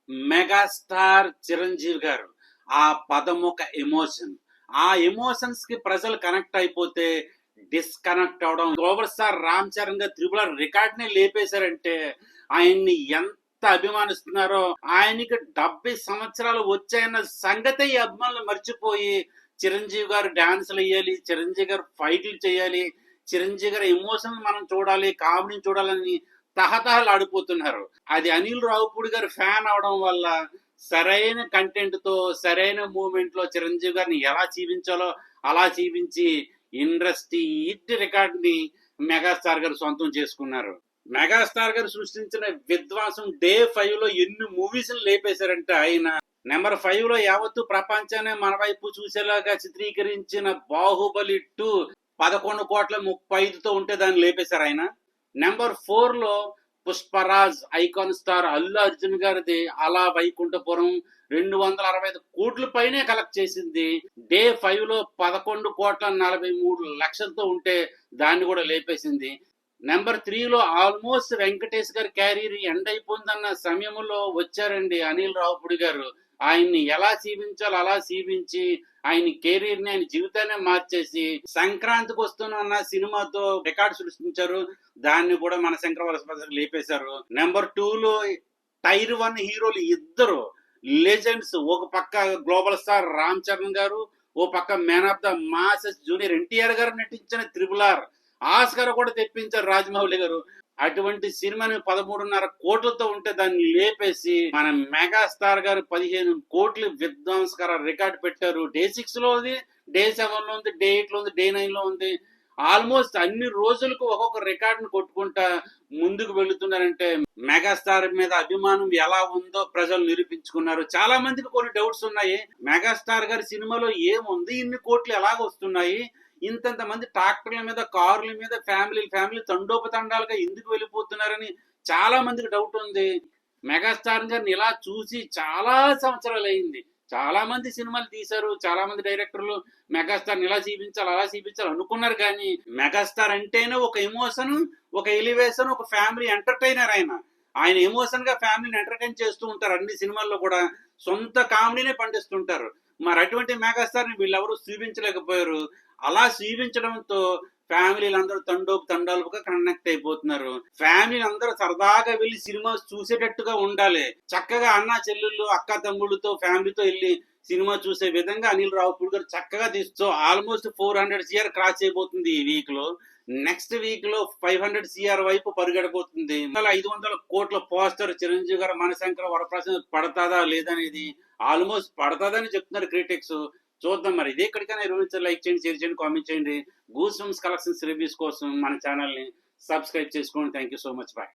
Megastar Chiranjeevi గారు ఆ పదం ఒక ఎమోషన్. ఆ ఎమోషన్స్ కి ప్రజలు కనెక్ట్ అయిపోతే డిస్కనెక్ట్ అవడం. గ్లోబల్ స్టార్ రామ్ చరణ్ గారు త్రిపుల రికార్డ్ ని లేపేశారంటే ఆయన్ని ఎంత అభిమానిస్తున్నారో. ఆయనకి 70 సంవత్సరాలు వచ్చాయన్న సంగతే ఈ అభిమానులు మర్చిపోయి చిరంజీవి గారు డాన్సులు వేయాలి, చిరంజీవి గారు ఫైట్లు చేయాలి, చిరంజీవి గారి ఎమోషన్ మనం చూడాలి, కామెడీని చూడాలని తహతహలాడిపోతున్నారు. అది అనిల్ రావుపూడి గారు ఫ్యాన్ అవడం వల్ల సరైన కంటెంట్ తో సరైన మూమెంట్ లో చిరంజీవి గారిని ఎలా చూపించాలో అలా చూపించి ఇండస్ట్రీ హిట్ రికార్డ్ ని మెగాస్టార్ గారు సొంతం చేసుకున్నారు. మెగాస్టార్ గారు సృష్టించిన విధ్వంసం డే 5 లో ఎన్ని మూవీస్ లేపేశారంటే ఆయన నెంబర్ 5 లో యావత్తు ప్రపంచాన్ని మన వైపు చూసేలాగా చిత్రీకరించిన బాహుబలి 2 11,35,00,000తో ఉంటే దాన్ని లేపేశారు ఆయన. నెంబర్ 4 లో పుష్పరాజ్ ఐకాన్ స్టార్ అల్లు అర్జున్ గారిది అలా వైకుంఠపురం 265 కోట్ల పైనే కలెక్ట్ చేసింది. డే 5 లో 11,43,00,000తో ఉంటే దాన్ని కూడా లేపేసింది. నెంబర్ 3 లో ఆల్మోస్ట్ వెంకటేష్ గారి క్యారీర్ ఎండ్ అయిపోయిందన్న సమయంలో వచ్చారండి అనిల్ రావుపూడి గారు. ఆయన్ని ఎలా చూపించాలో అలా చూపించి ఆయన కెరీర్ ని ఆయన జీవితాన్ని మార్చేసి సంక్రాంతికి వస్తున్న సినిమాతో రికార్డు సృష్టించారు. దాన్ని కూడా మన శంకర వరప్రసాద్ లేపేశారు. నెంబర్ 2 లో టైర్ 1 హీరోలు ఇద్దరు లెజెండ్స్. ఒక పక్క గ్లోబల్ స్టార్ రామ్ చరణ్ గారు, ఓ పక్క man of the masses junior NTR గారు నటించిన త్రిపుల్ ఆస్కార్ కూడా తెప్పించారు రాజమౌళి గారు. అటువంటి సినిమాని 13.5 కోట్లతో ఉంటే దాన్ని లేపేసి మన మెగాస్టార్ గారు 15 కోట్ల విధ్వంసకర రికార్డు పెట్టారు. డే 6 లో ఉంది, డే 7 లో ఉంది, డే 8 లో ఉంది, డే 9 లో ఉంది. ఆల్మోస్ట్ అన్ని రోజులకు ఒక్కొక్క రికార్డును కొట్టుకుంటా ముందుకు వెళుతున్నారంటే మెగాస్టార్ మీద అభిమానం ఎలా ఉందో ప్రజలు నిరూపించుకున్నారు. చాలా మందికి కొన్ని డౌట్స్ ఉన్నాయి. మెగాస్టార్ గారి సినిమాలో ఏముంది, ఇన్ని కోట్లు ఎలాగ వస్తున్నాయి, ఇంతంత మంది ట్రాక్టర్ల మీద కార్ల మీద ఫ్యామిలీ తండోపతండాలుగా ఎందుకు వెళ్ళిపోతున్నారని చాలా మందికి డౌట్ ఉంది. మెగాస్టార్ గారిని ఇలా చూసి చాలా సంవత్సరాలు అయింది. చాలా మంది సినిమాలు తీశారు, చాలా మంది డైరెక్టర్లు మెగాస్టార్ ఇలా చూపించాలి అలా చూపించాలి అనుకున్నారు. కానీ మెగాస్టార్ అంటేనే ఒక ఎమోషన్, ఒక ఎలివేషన్, ఒక ఫ్యామిలీ ఎంటర్టైనర్. ఆయన ఎమోషన్ గా ఫ్యామిలీని ఎంటర్టైన్ చేస్తూ ఉంటారు. అన్ని సినిమాల్లో కూడా సొంత కామెడీనే పండిస్తుంటారు. మరి అటువంటి మెగాస్టార్ ని వీళ్ళెవరూ చూపించలేకపోయారు. అలా చూపించడంతో ఫ్యామిలీలు అందరూ తండాలుగా కనెక్ట్ అయిపోతున్నారు. ఫ్యామిలీలు అందరూ సరదాగా వెళ్ళి సినిమా చూసేటట్టుగా ఉండాలి. చక్కగా అన్న చెల్లెళ్ళు అక్క తమ్ముళ్ళతో ఫ్యామిలీతో వెళ్ళి సినిమా చూసే విధంగా అనిల్ రావుపూడి గారు చక్కగా తీస్తూ ఆల్మోస్ట్ 400 CR క్రాస్ అయిపోతుంది ఈ వీక్ లో. నెక్స్ట్ వీక్ లో 500 CR వైపు పరిగెడబోతుంది. 500 కోట్ల పోస్టర్ చిరంజీవి గారు మనశంకర వరప్రసాద్ పడతాదా లేదనేది ఆల్మోస్ట్ పడతాదని చెప్తున్నారు క్రిటిక్స్. చూద్దాం మరి. ఇదే ఎక్కడికైనా లైక్ చేయండి, షేర్ చేయండి, కామెంట్ చేయండి. గూస్ బంప్స్ కలెక్షన్స్ రివ్యూస్ కోసం మన ఛానల్ ని సబ్స్క్రైబ్ చేసుకోండి. Thank you so much. Bye.